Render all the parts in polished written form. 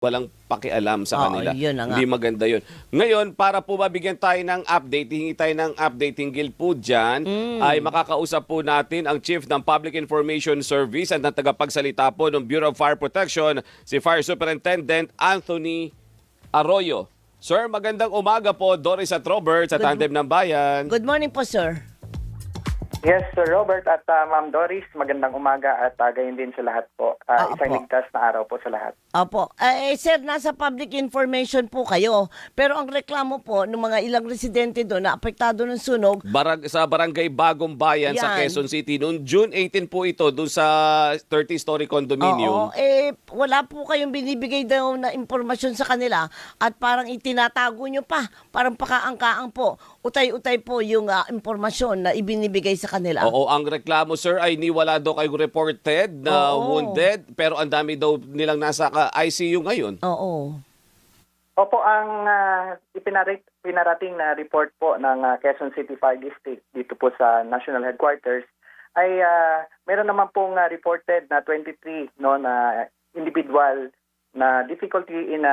walang pakialam sa Oo, kanila. yun na nga. Hindi maganda yun. Ngayon, para po mabigyan tayo ng update, hingi tayo ng update hinggil po dyan, ay makakausap po natin ang Chief ng Public Information Service at ng tagapagsalita po ng Bureau of Fire Protection, si Fire Superintendent Anthony Arroyo. Sir, magandang umaga po, Doris at Robert sa Good, Tandem ng Bayan. good morning po, sir. Yes, Sir Robert at Ma'am Doris, magandang umaga at gayon din sa lahat po. Isang Opo. ligtas na araw po sa lahat. Opo. Sir, nasa public information po kayo. Pero ang reklamo po ng mga ilang residente doon na apektado ng sunog, Sa Barangay Bagong Bayan sa Yan. Quezon City. Noong June 18 po ito, doon sa 30-story condominium. wala po kayong binibigay daw na impormasyon sa kanila at parang itinatago nyo pa. Parang pakaangkaang po. Utay-utay po yung impormasyon na ibinibigay sa kanila. Oo, ang reklamo sir ay niwala daw kayong reported na Oo. wounded pero ang dami daw nilang nasa ICU ngayon. Oo. Opo, ang pinarating na report po ng Quezon City Fire District dito po sa National Headquarters ay meron naman pong reported na 23 no na individual na difficulty in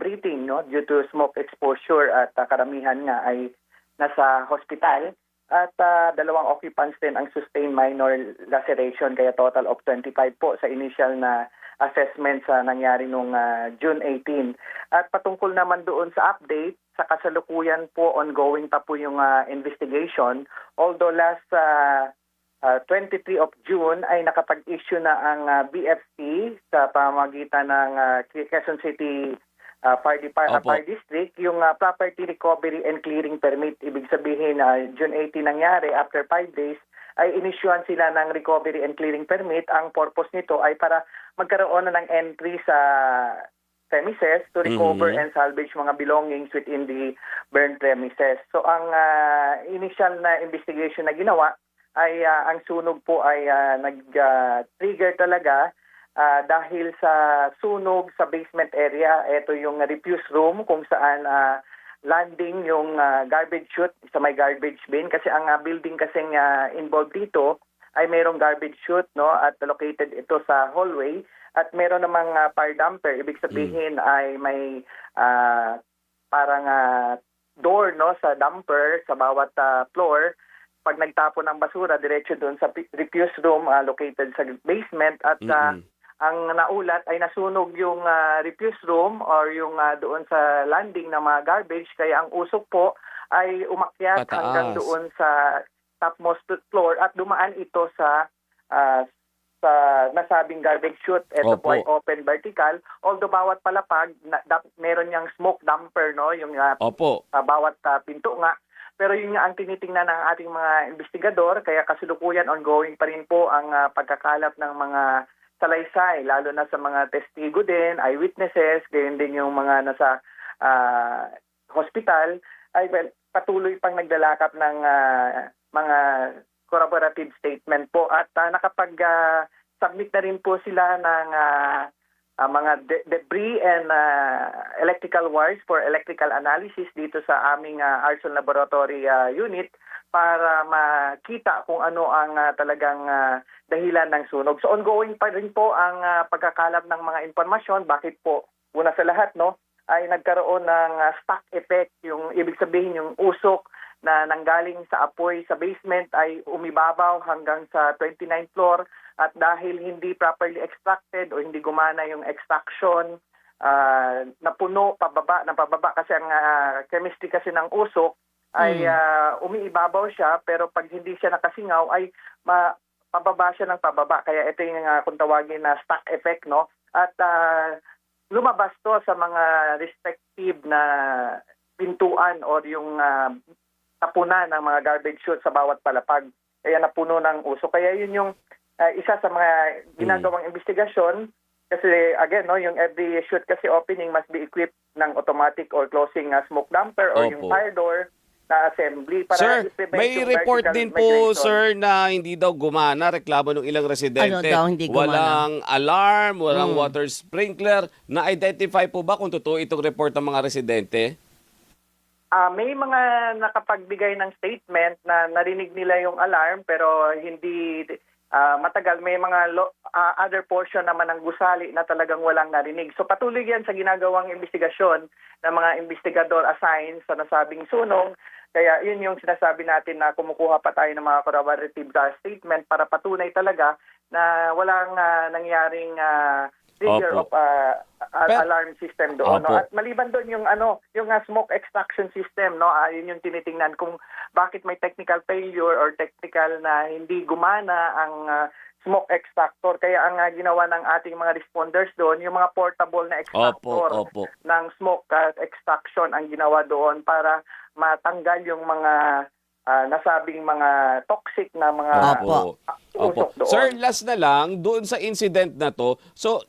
breathing no due to smoke exposure at karamihan nga ay nasa hospital. At dalawang occupants din ang sustained minor laceration kaya total of 25 po sa initial na assessment sa nangyari noong June 18. At patungkol naman doon sa update, sa kasalukuyan po ongoing pa po yung investigation. Although last 23 of June ay nakapag-issue na ang BFC sa pamamagitan ng Quezon City Fire District, yung Property Recovery and Clearing Permit. Ibig sabihin, June 18 nangyari, after 5 days, ay inisyuan sila ng Recovery and Clearing Permit. Ang purpose nito ay para magkaroon na ng entry sa premises to recover and salvage mga belongings within the burned premises. So ang initial na investigation na ginawa ay ang sunog po ay nag-trigger talaga dahil sa sunog sa basement area. Ito yung refuse room kung saan landing yung garbage chute sa may garbage bin. Kasi ang building kasing involved dito ay mayroong garbage chute no, at located ito sa hallway. At meron namang fire dumper. Ibig sabihin ay may parang door no, sa dumper sa bawat floor. Pag nagtapon ng basura, diretso doon sa refuse room located sa basement. At ang naulat ay nasunog yung refuse room or yung doon sa landing ng mga garbage. Kaya ang usok po ay umakyat Pataas. hanggang doon sa topmost floor at dumaan ito sa nasabing garbage chute. Ito po ay open vertical. Although bawat palapag, meron niyang smoke damper, no? Yung Opo. bawat pinto nga. Pero yun nga ang tinitingnan ng ating mga investigador. Kaya kasalukuyan ongoing pa rin po ang pagkakalap ng mga salaysay, lalo na sa mga testigo din, eyewitnesses, gayon din yung mga nasa hospital, ay patuloy pang naglalakap ng mga corroborative statement po. At nakapag-submit na rin po sila ng mga debris and electrical wires for electrical analysis dito sa aming Arson Laboratory Unit para makita kung ano ang talagang dahilan ng sunog. So ongoing pa rin po ang pagkakalap ng mga impormasyon. Bakit po? Una sa lahat, no, ay nagkaroon ng stack effect. Yung ibig sabihin yung usok na nanggaling sa apoy sa basement ay umibabaw hanggang sa 29th floor at dahil hindi properly extracted o hindi gumana yung extraction, napuno pababa kasi ang chemistry kasi ng usok ay umiibabaw siya pero pag hindi siya nakasingaw ay pababa siya ng pababa. Kaya ito yung kung tawagin na stack effect, no? At lumabas to sa mga respective na pintuan o yung tapunan ng mga garbage chute sa bawat palapag. Kaya napuno ng usok. Kaya yun yung isa sa mga ginagawang investigasyon. Kasi again, no, yung every chute kasi opening must be equipped ng automatic or closing smoke damper or yung fire door na assembly para Sir, i-prevent may yung report vertical din po, migration. sir, na hindi daw gumana. Reklamo ng ilang residente. Ano daw, hindi gumana? Walang alarm, walang water sprinkler. Na-identify po ba kung totoo itong report ng mga residente? May mga nakapagbigay ng statement na narinig nila yung alarm pero hindi matagal. May mga other portion naman ng gusali na talagang walang narinig. So patuloy yan sa ginagawang investigasyon ng mga investigador assigned sa nasabing sunog. Kaya yun yung sinasabi natin na kumukuha pa tayo ng mga corroborative statement para patunay talaga na walang nangyaring trigger Opo. of alarm system doon. Opo. No? At maliban doon yung yung smoke extraction system, no? Yun yung tinitingnan kung bakit may technical failure or technical na hindi gumana ang smoke extractor. Kaya ang ginawa ng ating mga responders doon, yung mga portable na extractor Opo. ng smoke extraction ang ginawa doon para matanggal yung mga nasabing mga toxic na mga Opo. usok doon. Sir, last na lang, doon sa incident na to, so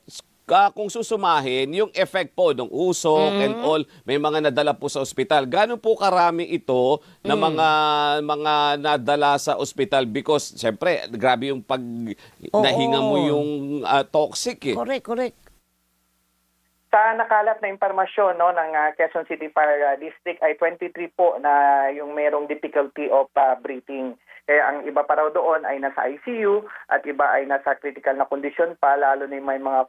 kung susumahin, yung effect po ng usok and all, may mga nadala po sa ospital. Gano'n po karami ito na mga nadala sa ospital? Because, siyempre, grabe yung pag nahinga mo yung toxic eh. Correct. Sa nakalat na impormasyon ng Quezon City Fire District ay 23 po na yung merong difficulty of breathing. Kaya ang iba pa raw doon ay nasa ICU at iba ay nasa critical na condition pa, lalo na may mga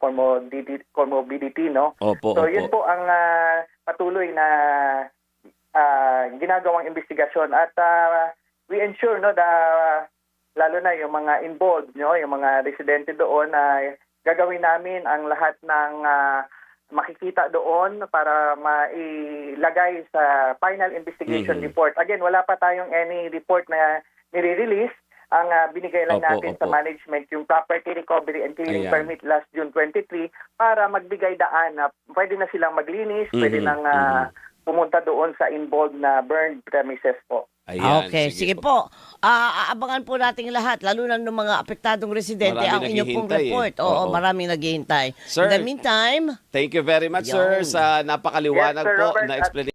comorbidity, no? Opo. Yun po ang patuloy na ginagawang investigasyon at we ensure lalo na yung mga involved, yung mga residente doon na gagawin namin ang lahat ng makikita doon para mailagay sa final investigation report. Again, wala pa tayong any report na nire-release. Ang binigay lang natin sa management yung property recovery and clearing permit last June 23 para magbigay daan na pwede na silang maglinis, pwede nang pumunta doon sa involved na burned premises po. Ayan, okay, sige po. Aabangan po nating lahat, lalo na ng mga apektadong residente, ang inyong pong report. Oo, maraming naghihintay. Sir, in the meantime, thank you very much, sir, sa napakaliwanag Yes, Sir po Robert, na explanation.